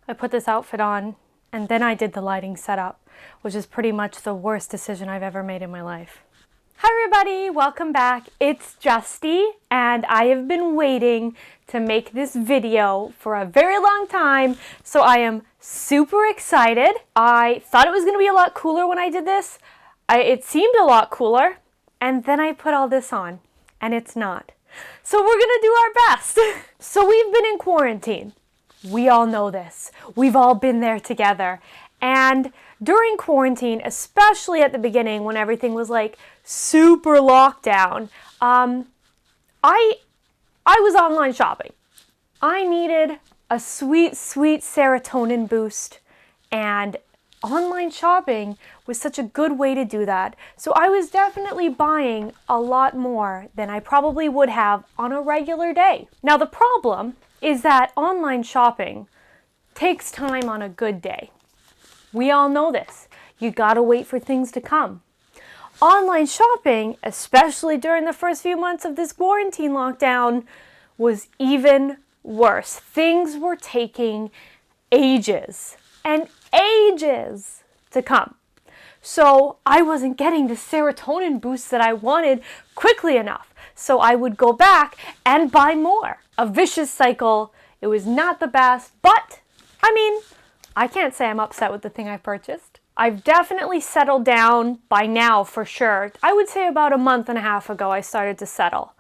I put this outfit on, and then I did the lighting setup, which is pretty much the worst decision I've ever made in my life. Hi everybody, welcome back. It's Justy, and I have been waiting to make this video for a very long time, so I am super excited. I thought it was going to be a lot cooler when I did this. It seemed a lot cooler, and then I put all this on, and it's not. So we're going to do our best. So we've been in quarantine. We all know this. We've all been there together. And during quarantine, especially at the beginning when everything was like super lockdown, I was online shopping. I needed a sweet, sweet serotonin boost, and online shopping was such a good way to do that. So I was definitely buying a lot more than I probably would have on a regular day. Now the problem is that online shopping takes time on a good day. We all know this. You gotta wait for things to come. Online shopping, especially during the first few months of this quarantine lockdown, was even worse. Things were taking ages and ages to come. So I wasn't getting the serotonin boost that I wanted quickly enough. So I would go back and buy more. A vicious cycle. It was not the best, but I mean, I can't say I'm upset with the thing I purchased. I've definitely settled down by now for sure. I would say about a month and a half ago I started to settle,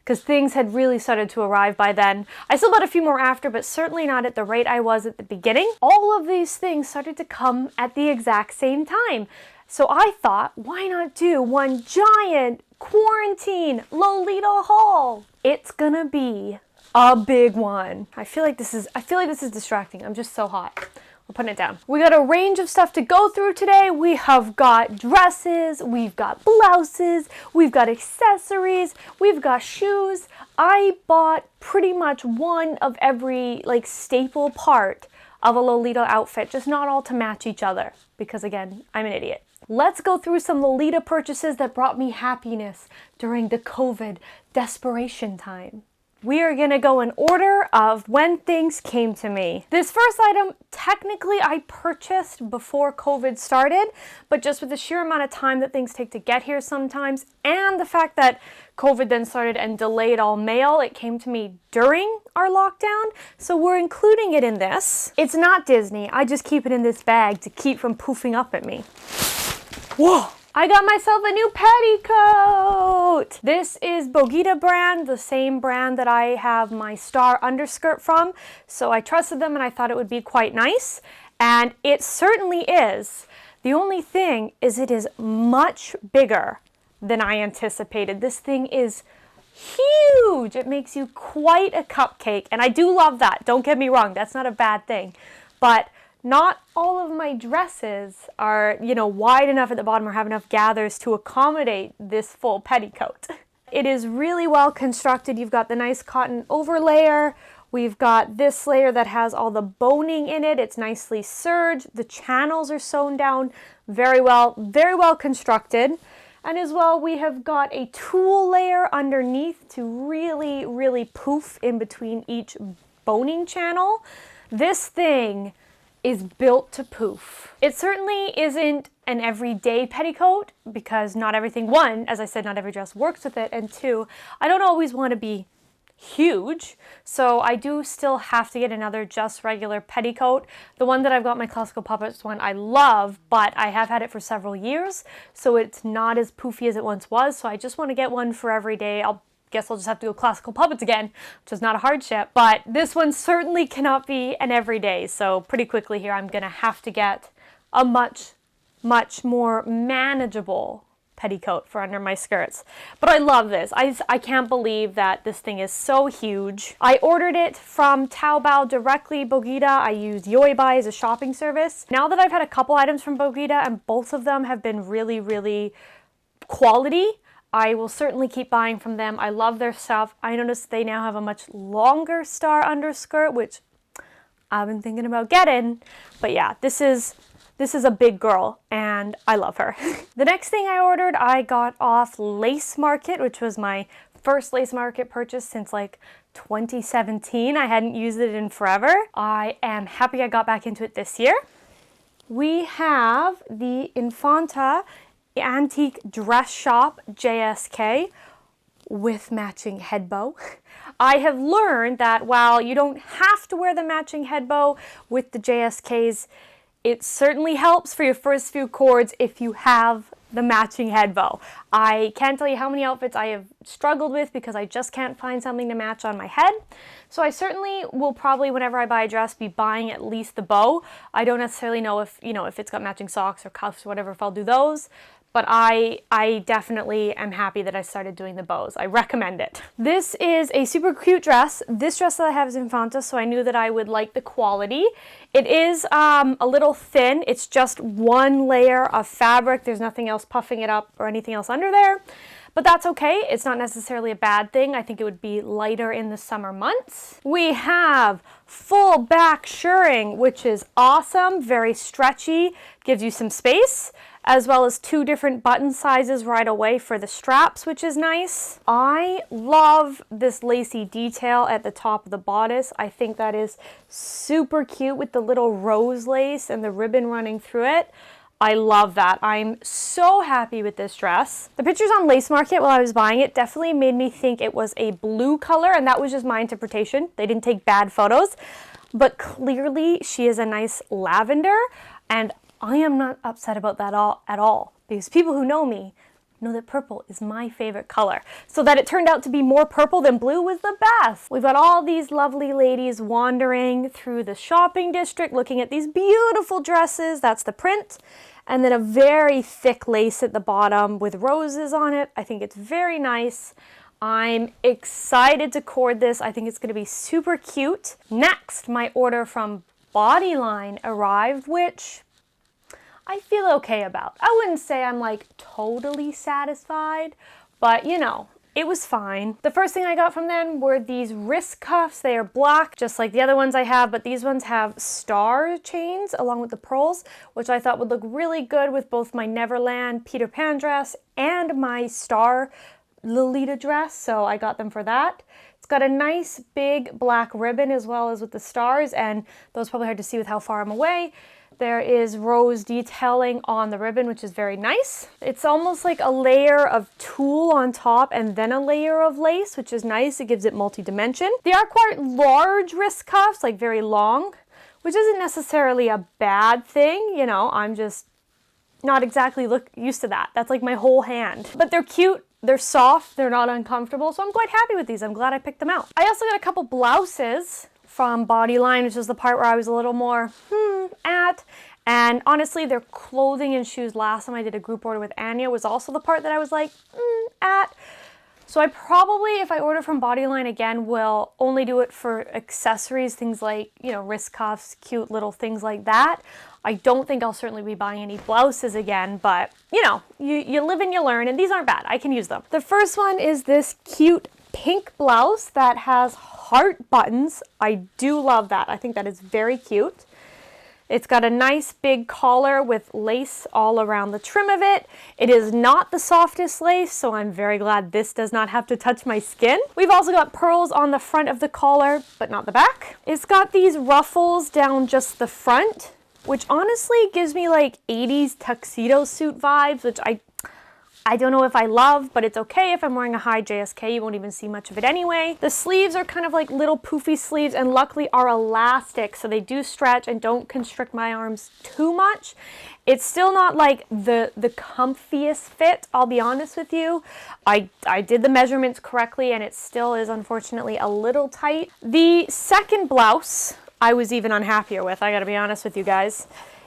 because things had really started to arrive by then. I still bought a few more after, but certainly not at the rate I was at the beginning. All of these things started to come at the exact same time. So I thought, why not do one giant quarantine Lolita haul? It's gonna be a big one. I feel like this is distracting. I'm just so hot. We're putting it down. We got a range of stuff to go through today. We have got dresses, we've got blouses, we've got accessories, we've got shoes. I bought pretty much one of every staple part of a Lolita outfit, just not all to match each other, because again, I'm an idiot. Let's go through some Lolita purchases that brought me happiness during the COVID desperation time. We are going to go in order of when things came to me. This first item, technically I purchased before COVID started, but just with the sheer amount of time that things take to get here sometimes, and the fact that COVID then started and delayed all mail, it came to me during our lockdown, so we're including it in this. It's not Disney, I just keep it in this bag to keep from poofing up at me. Whoa! I got myself a new petticoat! This is Bogita brand, the same brand that I have my star underskirt from. So I trusted them and I thought it would be quite nice. And it certainly is. The only thing is it is much bigger than I anticipated. This thing is huge! It makes you quite a cupcake. And I do love that. Don't get me wrong, that's not a bad thing. But not all of my dresses are, wide enough at the bottom or have enough gathers to accommodate this full petticoat. It is really well constructed. You've got the nice cotton overlayer. We've got this layer that has all the boning in it. It's nicely serged. The channels are sewn down very well constructed. And as well, we have got a tulle layer underneath to really, really poof in between each boning channel. This thing is built to poof. It certainly isn't an everyday petticoat, because not everything, one, as I said, not every dress works with it, and two, I don't always want to be huge, so I do still have to get another just regular petticoat. The one that I've got, my Classical Puppets one, I love, but I have had it for several years, so it's not as poofy as it once was, so I just want to get one for every day. Guess I'll just have to go Classical Puppets again, which is not a hardship. But this one certainly cannot be an everyday, so pretty quickly here I'm gonna have to get a much more manageable petticoat for under my skirts. But I love this. I can't believe that this thing is so huge. I ordered it from Taobao directly, Bogita. I used Yoibai as a shopping service. Now that I've had a couple items from Bogita and both of them have been really, really quality, I will certainly keep buying from them. I love their stuff. I noticed they now have a much longer star underskirt, which I've been thinking about getting. But yeah, this is a big girl and I love her. The next thing I ordered, I got off Lace Market, which was my first lace market purchase since like 2017. I hadn't used it in forever. I am happy I got back into it this year. We have the Infonta Antique Dress Shop JSK with matching head bow. I have learned that while you don't have to wear the matching head bow with the JSKs, it certainly helps for your first few cords if you have the matching head bow. I can't tell you how many outfits I have struggled with because I just can't find something to match on my head. So I certainly will probably, whenever I buy a dress, be buying at least the bow. I don't necessarily know if, if it's got matching socks or cuffs or whatever, if I'll do those. But I definitely am happy that I started doing the bows. I recommend it. This is a super cute dress. This dress that I have is Infonta, so I knew that I would like the quality. It is a little thin. It's just one layer of fabric. There's nothing else puffing it up or anything else under there. But that's okay. It's not necessarily a bad thing. I think it would be lighter in the summer months. We have full back shirring, which is awesome. Very stretchy, gives you some space, as well as 2 different button sizes right away for the straps, which is nice. I love this lacy detail at the top of the bodice. I think that is super cute with the little rose lace and the ribbon running through it. I love that. I'm so happy with this dress. The pictures on Lace Market while I was buying it definitely made me think it was a blue color, and that was just my interpretation. They didn't take bad photos, but clearly she is a nice lavender, and I am not upset about that at all, because people who know me know that purple is my favorite color. So that it turned out to be more purple than blue was the best. We've got all these lovely ladies wandering through the shopping district looking at these beautiful dresses. That's the print. And then a very thick lace at the bottom with roses on it. I think it's very nice. I'm excited to cord this. I think it's going to be super cute. Next, my order from Bodyline arrived, which I feel okay about. I wouldn't say I'm like totally satisfied, but it was fine. The first thing I got from them were these wrist cuffs. They are black, just like the other ones I have, but these ones have star chains along with the pearls, which I thought would look really good with both my Neverland Peter Pan dress and my star Lolita dress, so I got them for that. It's got a nice big black ribbon as well as with the stars, and those probably hard to see with how far I'm away. There is rose detailing on the ribbon, which is very nice. It's almost like a layer of tulle on top and then a layer of lace, which is nice. It gives it multi-dimension. They are quite large wrist cuffs, like very long, which isn't necessarily a bad thing. I'm just not exactly used to that. That's like my whole hand. But they're cute. They're soft. They're not uncomfortable. So I'm quite happy with these. I'm glad I picked them out. I also got a couple blouses from Bodyline, which is the part where I was a little more at. And honestly, their clothing and shoes last time I did a group order with Anya was also the part that I was like at. So I probably, if I order from Bodyline again, will only do it for accessories, things like, wrist cuffs, cute little things like that. I don't think I'll certainly be buying any blouses again, but you live and you learn, and these aren't bad. I can use them. The first one is this cute pink blouse that has heart buttons. I do love that. I think that is very cute. It's got a nice big collar with lace all around the trim of it. It is not the softest lace, so I'm very glad this does not have to touch my skin. We've also got pearls on the front of the collar, but not the back. It's got these ruffles down just the front, which honestly gives me like 80s tuxedo suit vibes, which I don't know if I love, but it's okay. If I'm wearing a high JSK, you won't even see much of it anyway. The sleeves are kind of like little poofy sleeves and luckily are elastic, so they do stretch and don't constrict my arms too much. It's still not like the comfiest fit, I'll be honest with you. I did the measurements correctly and it still is unfortunately a little tight. The second blouse I was even unhappier with, I gotta be honest with you guys,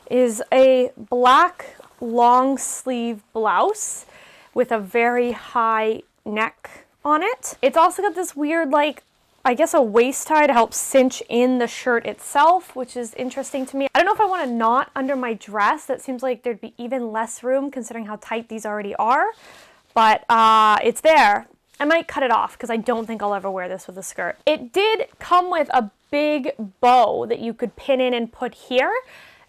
is a black long sleeve blouse with a very high neck on it. It's also got this weird, like, I guess a waist tie to help cinch in the shirt itself, which is interesting to me. I don't know if I want a knot under my dress. That seems like there'd be even less room considering how tight these already are, but it's there. I might cut it off because I don't think I'll ever wear this with a skirt. It did come with a big bow that you could pin in and put here.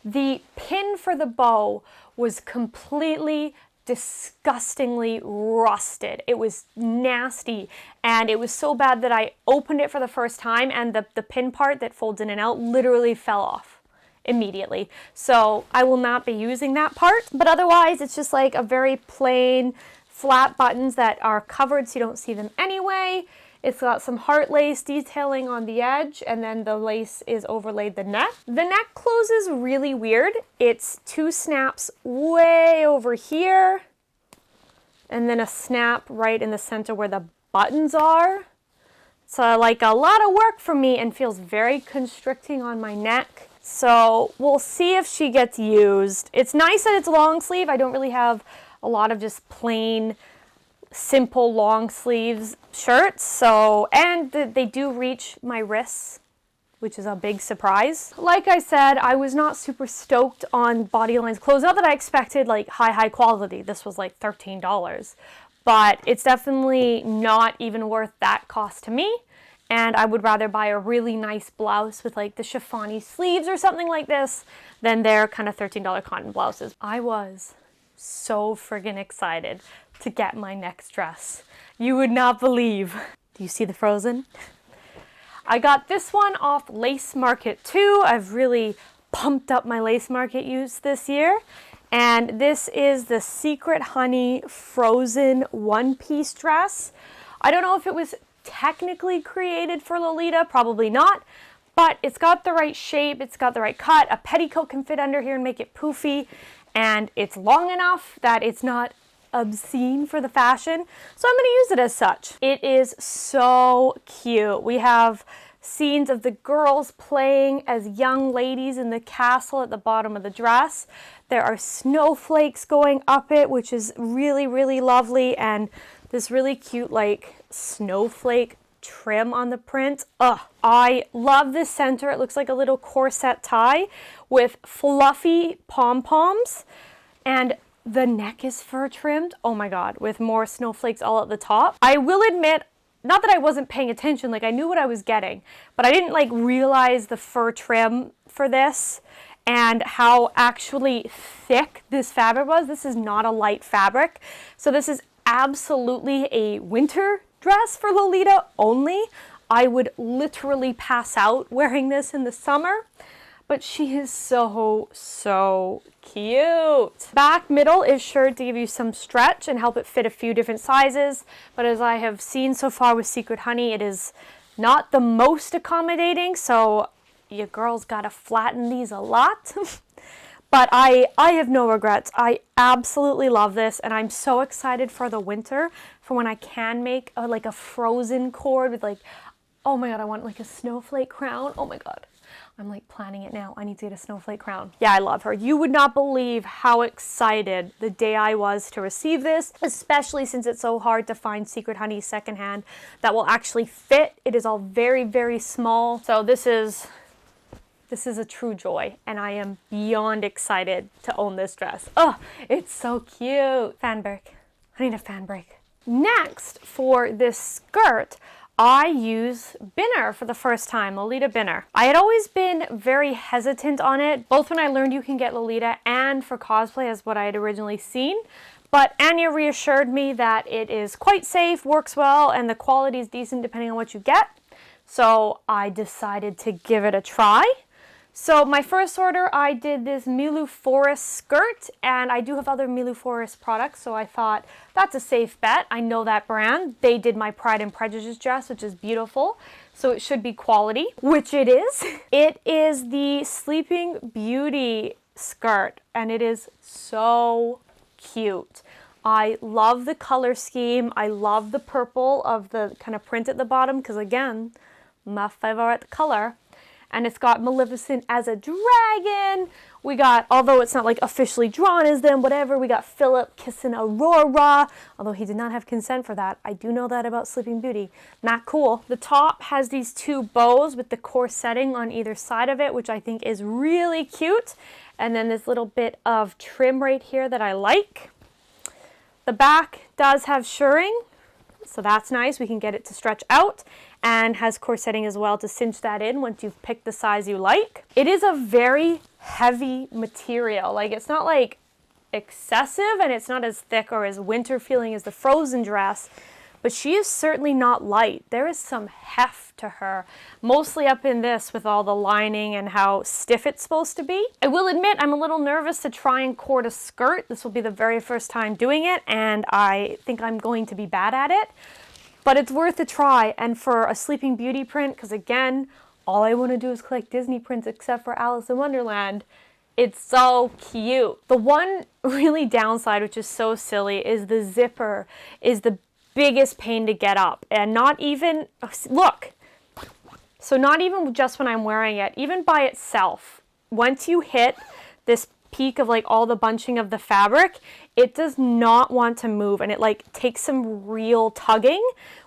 The pin for the bow was completely disgustingly rusted. It was nasty, and it was so bad that I opened it for the first time and the pin part that folds in and out literally fell off immediately. So I will not be using that part, but otherwise it's just like a very plain flat buttons that are covered so you don't see them anyway. It's got some heart lace detailing on the edge, and then the lace is overlaid the neck. The neck closes really weird. It's 2 snaps way over here, and then a snap right in the center where the buttons are. So like a lot of work for me and feels very constricting on my neck. So we'll see if she gets used. It's nice that it's long sleeve. I don't really have a lot of just plain simple long sleeves shirts, so and they do reach my wrists, which is a big surprise. Like I said, I was not super stoked on Bodyline's clothes. Not that I expected like high quality. This was like $13, but it's definitely not even worth that cost to me. And I would rather buy a really nice blouse with like the chiffon-y sleeves or something like this than their kind of $13 cotton blouses. I was so friggin' excited to get my next dress. You would not believe. Do you see the frozen? I got this one off Lace Market too. I've really pumped up my Lace Market use this year. And this is the Secret Honey frozen one-piece dress. I don't know if it was technically created for Lolita, probably not, but it's got the right shape, it's got the right cut. A petticoat can fit under here and make it poofy, and it's long enough that it's not obscene for the fashion, so I'm going to use it as such. It is so cute. We have scenes of the girls playing as young ladies in the castle at the bottom of the dress. There are snowflakes going up it, which is really, really lovely, and this really cute like snowflake trim on the print. I love this center. It looks like a little corset tie with fluffy pom-poms, and the neck is fur trimmed. Oh my god, with more snowflakes all at the top. I will admit, not that I wasn't paying attention, like I knew what I was getting, but I didn't like realize the fur trim for this and how actually thick this fabric was. This is not a light fabric. So this is absolutely a winter dress for Lolita only. I would literally pass out wearing this in the summer, but she is so cute. Back middle is sure to give you some stretch and help it fit a few different sizes, but as I have seen so far with Secret Honey, it is not the most accommodating, so your girl's gotta flatten these a lot. But I have no regrets. I absolutely love this, and I'm so excited for the winter, for when I can make like a frozen cord with like, oh my god, I want like a snowflake crown. Oh my god. I'm like planning it now. I need to get a snowflake crown. Yeah, I love her. You would not believe how excited the day I was to receive this, especially since it's so hard to find Secret Honey secondhand that will actually fit. It is all very, very small. So this is a true joy, and I am beyond excited to own this dress. Oh, it's so cute. Fan break. I need a fan break. Next, for this skirt, I use Binner for the first time, Lolita Binner. I had always been very hesitant on it, both when I learned you can get Lolita and for cosplay as what I had originally seen. But Anya reassured me that it is quite safe, works well, and the quality is decent depending on what you get. So I decided to give it a try. So my first order, I did this Milo Forest skirt, and I do have other Milo Forest products, so I thought that's a safe bet. I know that brand. They did my Pride and Prejudice dress, which is beautiful, so it should be quality, which it is. It is the Sleeping Beauty skirt, and it is so cute. I love the color scheme. I love the purple of the kind of print at the bottom, because again, my favorite color. And it's got Maleficent as a dragon. We got, although it's not like officially drawn as them, whatever, we got Philip kissing Aurora, although he did not have consent for that. I do know that about Sleeping Beauty. Not cool. The top has these 2 bows with the corsetting on either side of it, which I think is really cute. And then this little bit of trim right here that I like. The back does have shirring, so that's nice. We can get it to stretch out, and has corsetting as well to cinch that in once you've picked the size you like. It is a very heavy material. Like, it's not like excessive and it's not as thick or as winter feeling as the Frozen dress, but she is certainly not light. There is some heft to her, mostly up in this with all the lining and how stiff it's supposed to be. I will admit I'm a little nervous to try and cord a skirt. This will be the very first time doing it, and I think I'm going to be bad at it, but it's worth a try. And for a Sleeping Beauty print, because again, all I want to do is collect Disney prints except for Alice in Wonderland, it's so cute. The one really downside, which is so silly, is the zipper is the biggest pain to get up. And not even, look, so not even just when I'm wearing it, even by itself, once you hit this peak of like all the bunching of the fabric, it does not want to move, and it like takes some real tugging,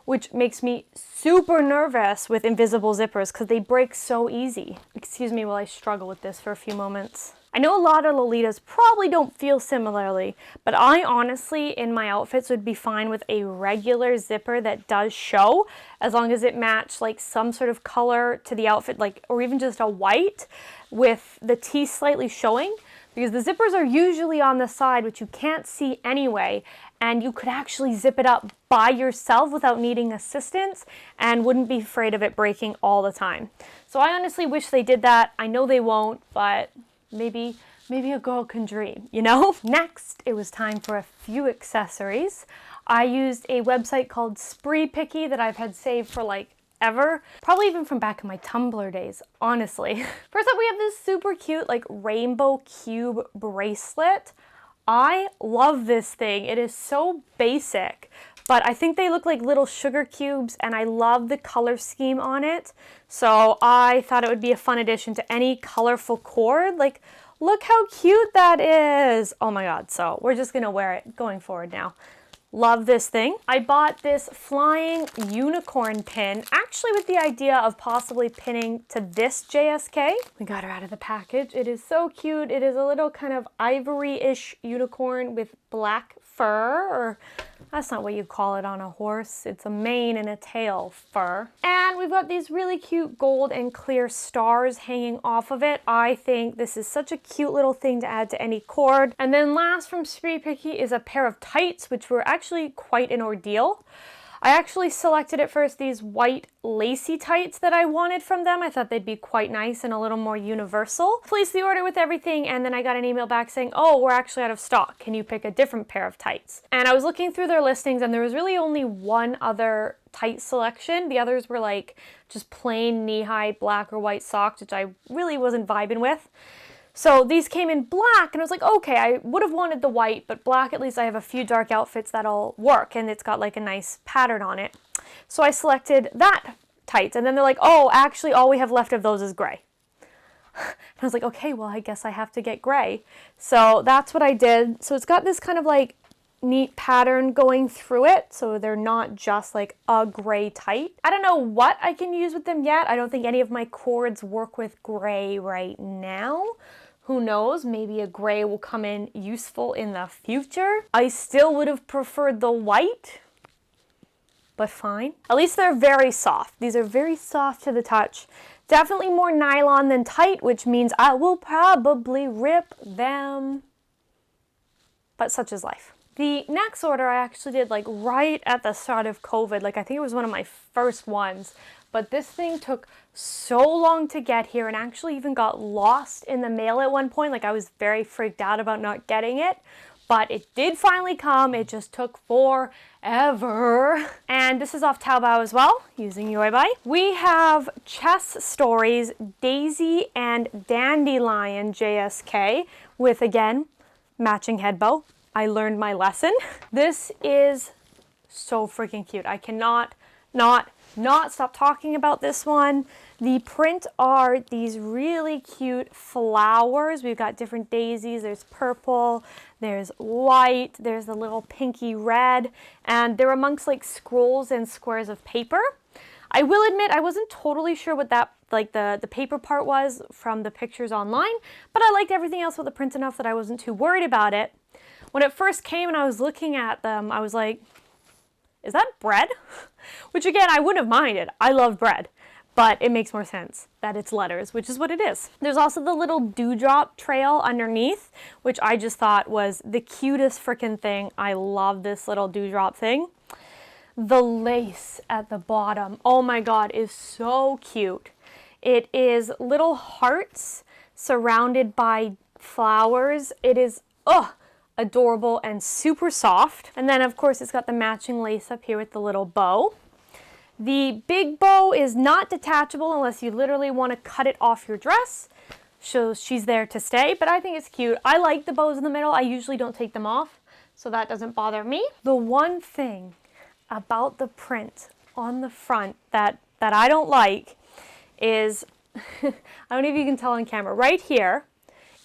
which makes me super nervous with invisible zippers because they break so easy. Excuse me while I struggle with this for a few moments. I know a lot of Lolitas probably don't feel similarly, but I honestly, in my outfits, would be fine with a regular zipper that does show, as long as it matched like some sort of color to the outfit, like, or even just a white with the tee slightly showing, because the zippers are usually on the side, which you can't see anyway, and you could actually zip it up by yourself without needing assistance and wouldn't be afraid of it breaking all the time. So I honestly wish they did that. I know they won't, but maybe a girl can dream, you know? Next, it was time for a few accessories. I used a website called SpreePicky that I've had saved for like ever, probably even from back in my Tumblr days, honestly. First up, we have this super cute like rainbow cube bracelet. I love this thing. It is so basic, but I think they look like little sugar cubes, and I love the color scheme on it. So I thought it would be a fun addition to any colorful cord. Like, look how cute that is. Oh my God. So we're just gonna wear it going forward now. Love this thing. I bought this flying unicorn pin, actually with the idea of possibly pinning to this JSK. We got her out of the package. It is so cute. It is a little kind of ivory-ish unicorn with black fur, or that's not what you call it on a horse. It's a mane and a tail fur. And we've got these really cute gold and clear stars hanging off of it. I think this is such a cute little thing to add to any cord. And then last from SpreePicky is a pair of tights, which were actually quite an ordeal. I actually selected at first these white lacy tights that I wanted from them. I thought they'd be quite nice and a little more universal. Placed the order with everything, and then I got an email back saying, oh, we're actually out of stock. Can you pick a different pair of tights? And I was looking through their listings, and there was really only one other tight selection. The others were like just plain knee-high black or white socks, which I really wasn't vibing with. So these came in black, and I was like, okay, I would have wanted the white, but black, at least I have a few dark outfits that'll work, and it's got like a nice pattern on it. So I selected that tights, and then they're like, oh, actually all we have left of those is gray. And I was like, okay, well, I guess I have to get gray. So that's what I did. So it's got this kind of like neat pattern going through it, so they're not just like a gray tight. I don't know what I can use with them yet. I don't think any of my cords work with gray right now. Who knows, maybe a gray will come in useful in the future. I still would have preferred the white, but fine. At least they're very soft. These are very soft to the touch. Definitely more nylon than tight, which means I will probably rip them. But such is life. The next order I actually did like right at the start of COVID. Like I think it was one of my first ones. But this thing took so long to get here and actually even got lost in the mail at one point. Like I was very freaked out about not getting it. But it did finally come. It just took forever. And this is off Taobao as well, using YBuy. We have Chess Stories Daisy and Dandelion JSK with, again, matching head bow. I learned my lesson. This is so freaking cute. I cannot not stop talking about this one. The print are these really cute flowers. We've got different daisies. There's purple, there's white, there's a little pinky red, and they're amongst like scrolls and squares of paper. I will admit I wasn't totally sure what that, like the paper part was from the pictures online, but I liked everything else with the print enough that I wasn't too worried about it. When it first came and I was looking at them, I was like, is that bread? Which again, I wouldn't have minded. I love bread. but it makes more sense that it's letters, which is what it is. There's also the little dewdrop trail underneath, which I just thought was the cutest freaking thing. I love this little dewdrop thing. The lace at the bottom, oh my god, is so cute. It is little hearts surrounded by flowers. It is, adorable and super soft. And then of course it's got the matching lace up here with the little bow. The big bow is not detachable unless you literally want to cut it off your dress. So she's there to stay, but I think it's cute. I like the bows in the middle. I usually don't take them off, so that doesn't bother me. The one thing about the print on the front that I don't like is, I don't know if you can tell on camera, right here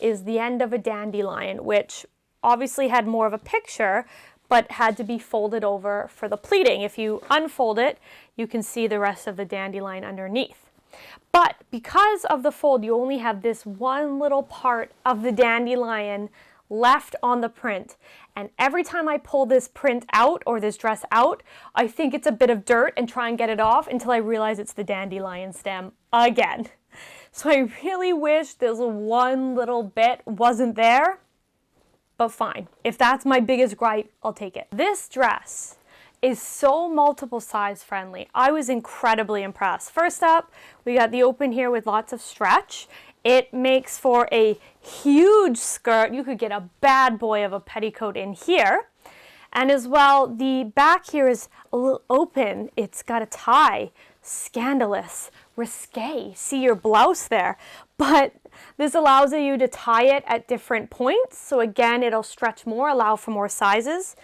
is the end of a dandelion, which obviously had more of a picture, but had to be folded over for the pleating. If you unfold it, you can see the rest of the dandelion underneath. But because of the fold, you only have this one little part of the dandelion left on the print. And every time I pull this print out or this dress out, I think it's a bit of dirt and try and get it off until I realize it's the dandelion stem again. So I really wish this one little bit wasn't there, but fine. If that's my biggest gripe, I'll take it. This dress is so multiple size friendly. I was incredibly impressed. First up, we got the open here with lots of stretch. It makes for a huge skirt. You could get a bad boy of a petticoat in here. And as well, the back here is a little open. It's got a tie. Scandalous, risque. See your blouse there. But this allows you to tie it at different points. So again, it'll stretch more, allow for more sizes.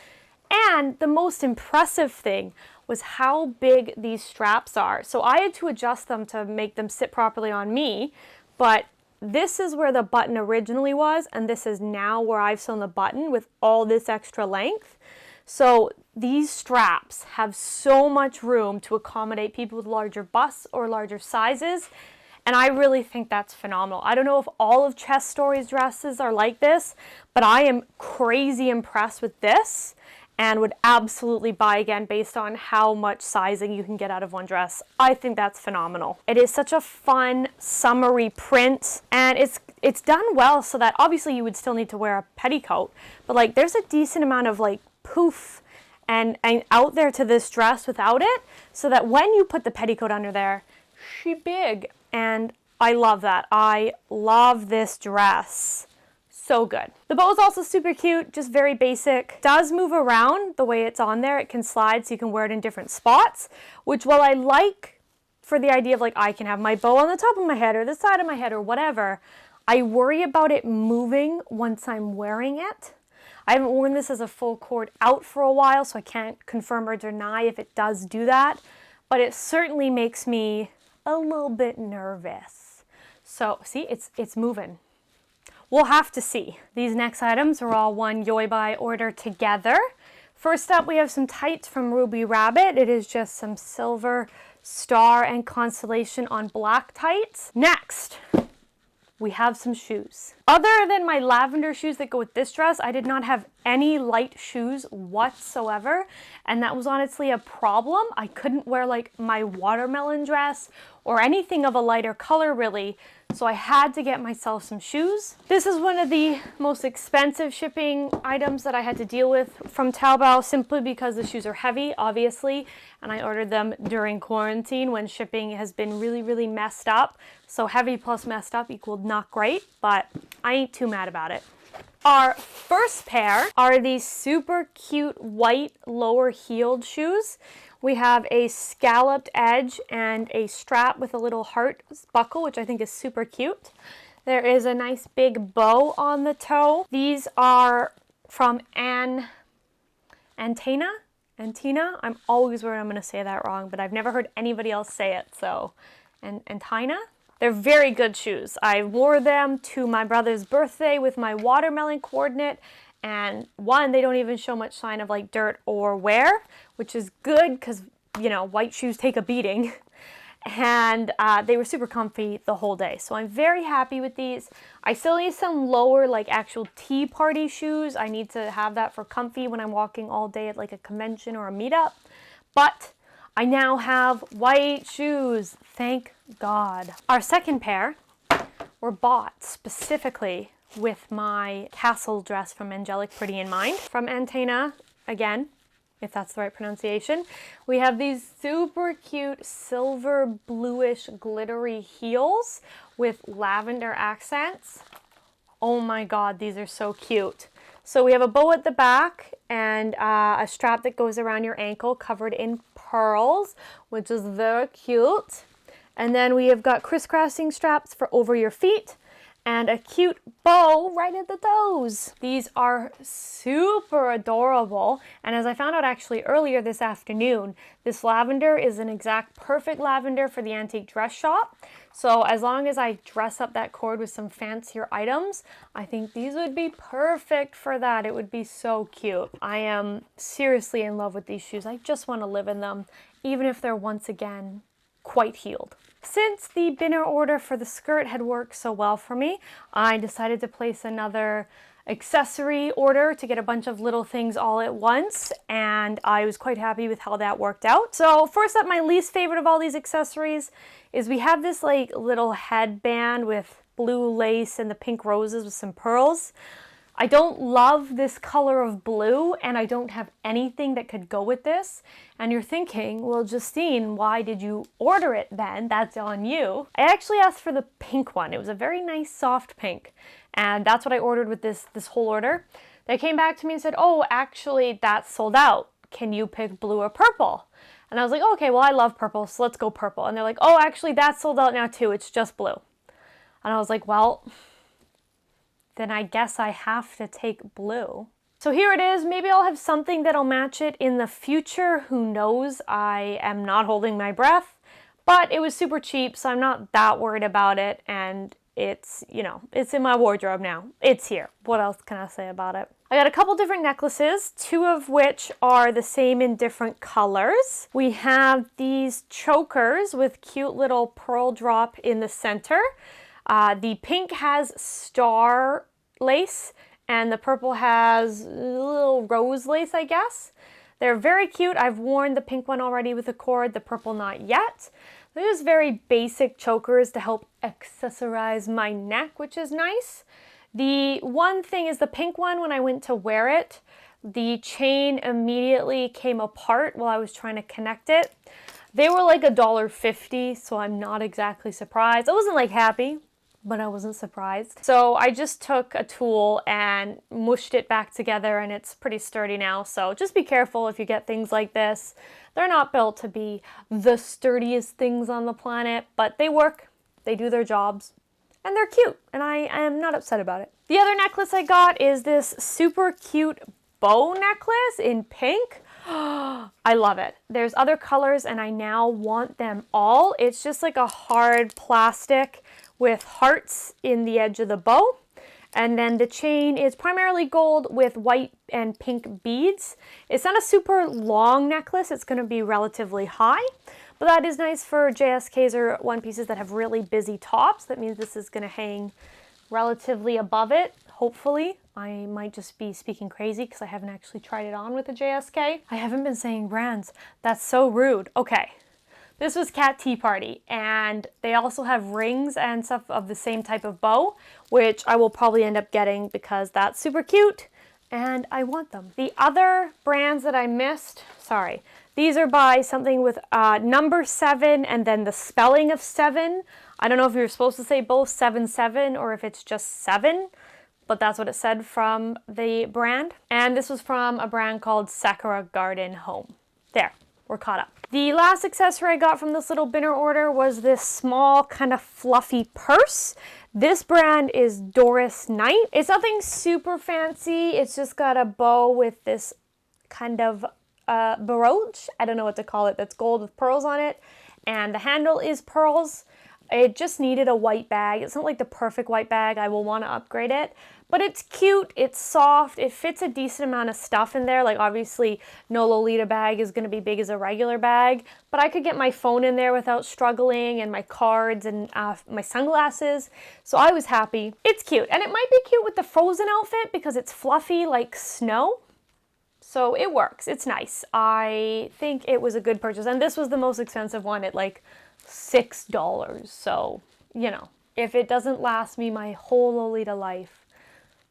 And the most impressive thing was how big these straps are. So I had to adjust them to make them sit properly on me, but this is where the button originally was, and this is now where I've sewn the button with all this extra length. So these straps have so much room to accommodate people with larger busts or larger sizes, and I really think that's phenomenal. I don't know if all of Chess Story's dresses are like this, but I am crazy impressed with this and would absolutely buy again based on how much sizing you can get out of one dress. I think that's phenomenal. It is such a fun, summery print, and it's done well so that obviously you would still need to wear a petticoat, but like there's a decent amount of like poof and out there to this dress without it, so that when you put the petticoat under there, she big. And I love that. I love this dress. So good. The bow is also super cute, just very basic. Does move around the way it's on there. It can slide so you can wear it in different spots, which while I like for the idea of like I can have my bow on the top of my head or the side of my head or whatever, I worry about it moving once I'm wearing it. I haven't worn this as a full cord out for a while, so I can't confirm or deny if it does do that, but it certainly makes me a little bit nervous. So see, it's moving. We'll have to see. These next items are all one Yoibai order together. First up, we have some tights from Ruby Rabbit. It is just some silver star and constellation on black tights. Next, we have some shoes. Other than my lavender shoes that go with this dress, I did not have any light shoes whatsoever, and that was honestly a problem. I couldn't wear like my watermelon dress or anything of a lighter color really, so I had to get myself some shoes. This is one of the most expensive shipping items that I had to deal with from Taobao, simply because the shoes are heavy, obviously, and I ordered them during quarantine when shipping has been really, really messed up. So heavy plus messed up equaled not great, but I ain't too mad about it. Our first pair are these super cute white lower heeled shoes. We have a scalloped edge and a strap with a little heart buckle, which I think is super cute. There is a nice big bow on the toe. These are from Antina. I'm always worried I'm going to say that wrong, but I've never heard anybody else say it, so Antina. They're very good shoes. I wore them to my brother's birthday with my watermelon coordinate, and one, they don't even show much sign of like dirt or wear, which is good because, you know, white shoes take a beating. And they were super comfy the whole day. So I'm very happy with these. I still need some lower like actual tea party shoes. I need to have that for comfy when I'm walking all day at like a convention or a meetup. But I now have white shoes. Thank God. Our second pair were bought specifically with my castle dress from Angelic Pretty in mind. From Antina, again, if that's the right pronunciation. We have these super cute silver bluish glittery heels with lavender accents. Oh my God, these are so cute. So we have a bow at the back and a strap that goes around your ankle covered in pearls, which is very cute. And then we have got crisscrossing straps for over your feet and a cute bow right at the toes. These are super adorable. And as I found out actually earlier this afternoon, this lavender is an exact perfect lavender for the antique dress shop. So as long as I dress up that cord with some fancier items, I think these would be perfect for that. It would be so cute. I am seriously in love with these shoes. I just want to live in them, even if they're once again quite heeled. Since the binner order for the skirt had worked so well for me, I decided to place another accessory order to get a bunch of little things all at once, and I was quite happy with how that worked out. So first up, my least favorite of all these accessories is we have this like little headband with blue lace and the pink roses with some pearls. I don't love this color of blue, and I don't have anything that could go with this. And you're thinking, well, Justine, why did you order it then? That's on you. I actually asked for the pink one. It was a very nice soft pink. And that's what I ordered with this whole order. They came back to me and said, oh, actually, that's sold out. Can you pick blue or purple? And I was like, oh, okay, well, I love purple, so let's go purple. And they're like, oh, actually, that's sold out now too. It's just blue. And I was like, well, then I guess I have to take blue. So here it is. Maybe I'll have something that'll match it in the future. Who knows? I am not holding my breath, but it was super cheap, so I'm not that worried about it. And it's, you know, it's in my wardrobe now. It's here. What else can I say about it? I got a couple different necklaces, two of which are the same in different colors. We have these chokers with cute little pearl drop in the center. The pink has star lace and the purple has a little rose lace, I guess. They're very cute. I've worn the pink one already with a cord, the purple not yet. They're just very basic chokers to help accessorize my neck, which is nice. The one thing is the pink one, when I went to wear it, the chain immediately came apart while I was trying to connect it. They were like $1.50, so I'm not exactly surprised. I wasn't like happy, but I wasn't surprised. So I just took a tool and mushed it back together, and it's pretty sturdy now. So just be careful if you get things like this. They're not built to be the sturdiest things on the planet, but they work, they do their jobs, and they're cute, and I am not upset about it. The other necklace I got is this super cute bow necklace in pink. I love it. There's other colors, and I now want them all. It's just like a hard plastic with hearts in the edge of the bow. And then the chain is primarily gold with white and pink beads. It's not a super long necklace. It's going to be relatively high, but that is nice for JSKs or one pieces that have really busy tops. That means this is going to hang relatively above it, hopefully. I might just be speaking crazy because I haven't actually tried it on with a JSK. I haven't been saying brands. That's so rude. Okay. This was Cat Tea Party, and they also have rings and stuff of the same type of bow, which I will probably end up getting because that's super cute and I want them. The other brands that I missed, sorry, these are by something with number 7 and then the spelling of 7. I don't know if you're supposed to say both 7-7 or if it's just 7, but that's what it said from the brand. And this was from a brand called Sakura Garden Home. There. We're caught up. The last accessory I got from this little binner order was this small kind of fluffy purse. This brand is Doris Knight. It's nothing super fancy. It's just got a bow with this kind of brooch. I don't know what to call it. That's gold with pearls on it. And the handle is pearls. It just needed a white bag. It's not like the perfect white bag. I will want to upgrade it. But it's cute, it's soft, it fits a decent amount of stuff in there. Like obviously no Lolita bag is going to be big as a regular bag, but I could get my phone in there without struggling, and my cards and my sunglasses. So I was happy. It's cute, and it might be cute with the Frozen outfit because it's fluffy like snow. So it works. It's nice. I think it was a good purchase. And this was the most expensive one at like $6. So, you know, if it doesn't last me my whole Lolita life,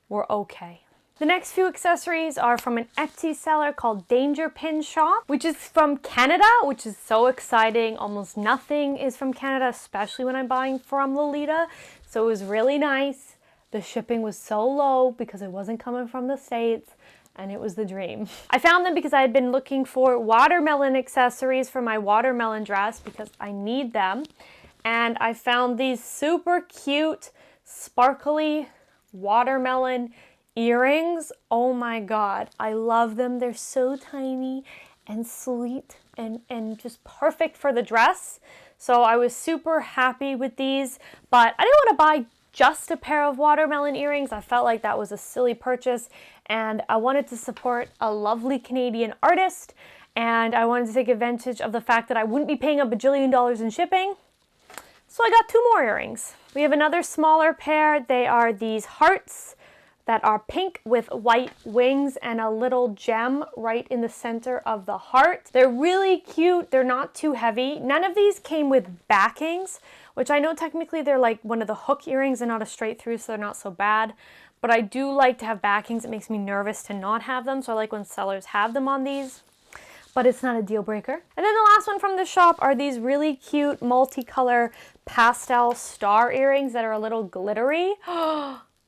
we're okay. The next few accessories are from an Etsy seller called Danger Pin Shop, which is from Canada, which is so exciting. Almost nothing is from Canada, especially when I'm buying from Lolita. So it was really nice. The shipping was so low because it wasn't coming from the States, and it was the dream. I found them because I had been looking for watermelon accessories for my watermelon dress because I need them. And I found these super cute, sparkly watermelon earrings. Oh my God, I love them. They're so tiny and sweet and just perfect for the dress. So I was super happy with these, but I didn't want to buy just a pair of watermelon earrings. I felt like that was a silly purchase, and I wanted to support a lovely Canadian artist, and I wanted to take advantage of the fact that I wouldn't be paying a bajillion dollars in shipping. So I got 2 more earrings. We have another smaller pair. They are these hearts that are pink with white wings and a little gem right in the center of the heart. They're really cute. They're not too heavy. None of these came with backings, which I know technically they're like one of the hook earrings and not a straight through, so they're not so bad. But I do like to have backings. It makes me nervous to not have them, so I like when sellers have them on these. But it's not a deal breaker. And then the last one from the shop are these really cute multicolor pastel star earrings that are a little glittery.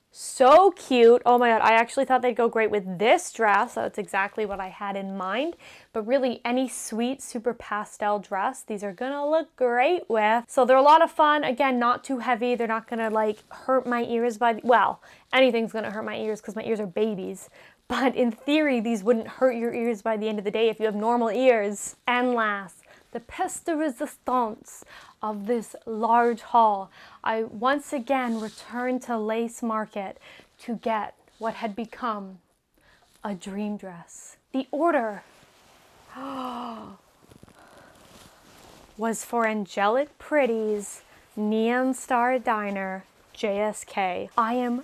So cute. Oh my God, I actually thought they'd go great with this dress. That's exactly what I had in mind. But really, any sweet, super pastel dress, these are gonna look great with. So they're a lot of fun. Again, not too heavy. They're not gonna like hurt my ears well, anything's gonna hurt my ears because my ears are babies. But in theory, these wouldn't hurt your ears by the end of the day if you have normal ears. And last, the pièce de résistance of this large haul. I once again returned to Lace Market to get what had become a dream dress. The order was for Angelic Pretty's Neon Star Diner JSK. I am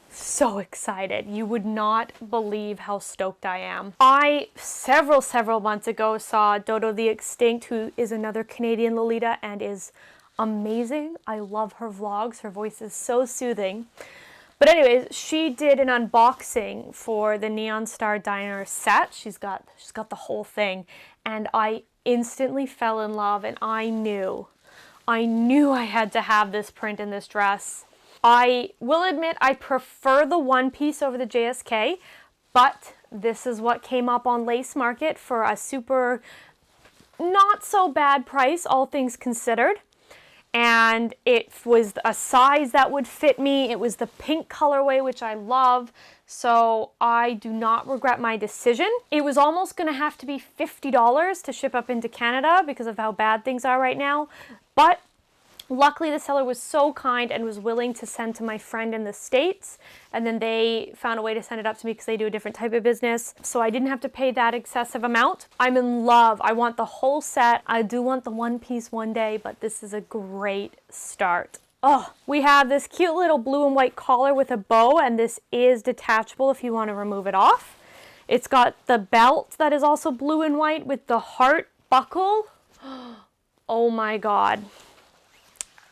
so excited. You would not believe how stoked I am. I, several months ago, saw Dodo the Extinct, who is another Canadian Lolita and is amazing. I love her vlogs. Her voice is so soothing. But anyways, she did an unboxing for the Neon Star Diner set. She's got the whole thing. And I instantly fell in love, and I knew I had to have this print in this dress. I will admit I prefer the one piece over the JSK, but this is what came up on Lace Market for a super not so bad price, all things considered. And it was a size that would fit me. It was the pink colorway, which I love. So I do not regret my decision. It was almost going to have to be $50 to ship up into Canada because of how bad things are right now. But luckily, the seller was so kind and was willing to send to my friend in the States, and then they found a way to send it up to me because they do a different type of business, so I didn't have to pay that excessive amount. I'm in love. I want the whole set. I do want the one piece one day, but this is a great start. Oh, we have this cute little blue and white collar with a bow, and this is detachable if you want to remove it off. It's got the belt that is also blue and white with the heart buckle. Oh my God.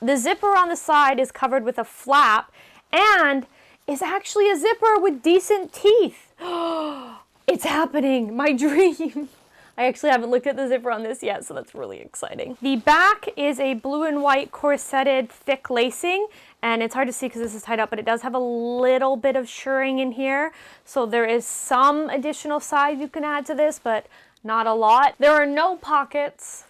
The zipper on the side is covered with a flap and is actually a zipper with decent teeth. It's happening, my dream. I actually haven't looked at the zipper on this yet, so that's really exciting. The back is a blue and white corseted thick lacing, and it's hard to see because this is tied up, but it does have a little bit of shirring in here. So there is some additional size you can add to this, but not a lot. There are no pockets.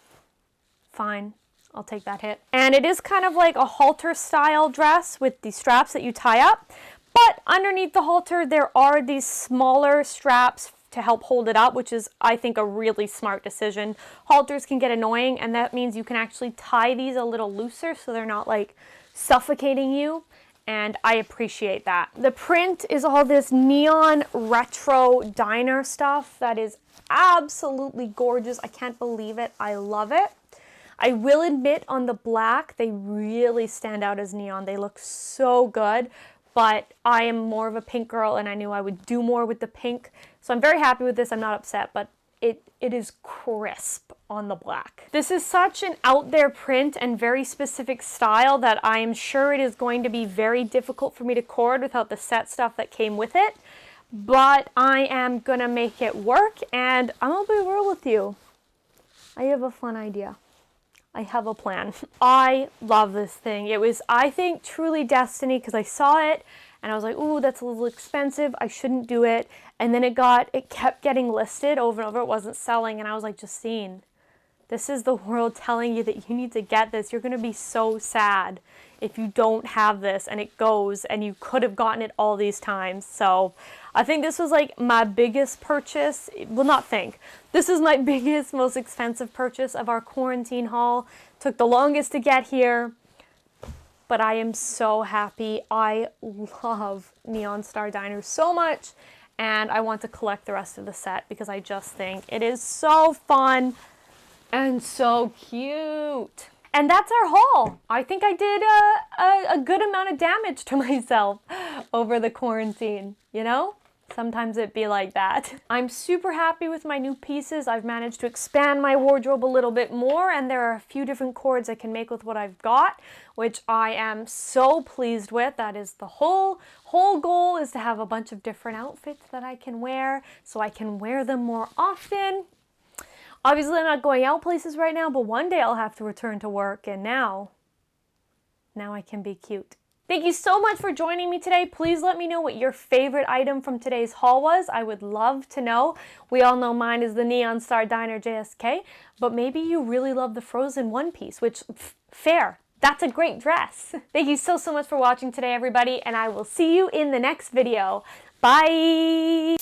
Fine. I'll take that hit. And it is kind of like a halter style dress with the straps that you tie up. But underneath the halter, there are these smaller straps to help hold it up, which is, I think, a really smart decision. Halters can get annoying, and that means you can actually tie these a little looser so they're not like suffocating you. And I appreciate that. The print is all this neon retro diner stuff that is absolutely gorgeous. I can't believe it. I love it. I will admit on the black, they really stand out as neon. They look so good, but I am more of a pink girl and I knew I would do more with the pink. So I'm very happy with this. I'm not upset, but it is crisp on the black. This is such an out there print and very specific style that I am sure it is going to be very difficult for me to cord without the set stuff that came with it. But I am gonna make it work, and I'm gonna be real with you. I have a fun idea. I have a plan. I love this thing. It was, I think, truly destiny because I saw it and I was like, ooh, that's a little expensive. I shouldn't do it. And then it kept getting listed over and over. It wasn't selling. And I was like, Justine, this is the world telling you that you need to get this. You're going to be so sad if you don't have this and it goes and you could have gotten it all these times. So I think this was like my biggest purchase. Well, not think. This is my biggest, most expensive purchase of our quarantine haul. Took the longest to get here, but I am so happy. I love Neon Star Diner so much, and I want to collect the rest of the set because I just think it is so fun and so cute. And that's our haul. I think I did a good amount of damage to myself over the quarantine, you know? Sometimes it be like that. I'm super happy with my new pieces. I've managed to expand my wardrobe a little bit more, and there are a few different cords I can make with what I've got, which I am so pleased with. That is the whole goal, is to have a bunch of different outfits that I can wear so I can wear them more often. Obviously, I'm not going out places right now, but one day I'll have to return to work, and now I can be cute. Thank you so much for joining me today. Please let me know what your favorite item from today's haul was. I would love to know. We all know mine is the Neon Star Diner JSK, but maybe you really love the Frozen one piece, which, fair. That's a great dress. Thank you so much for watching today, everybody, and I will see you in the next video. Bye!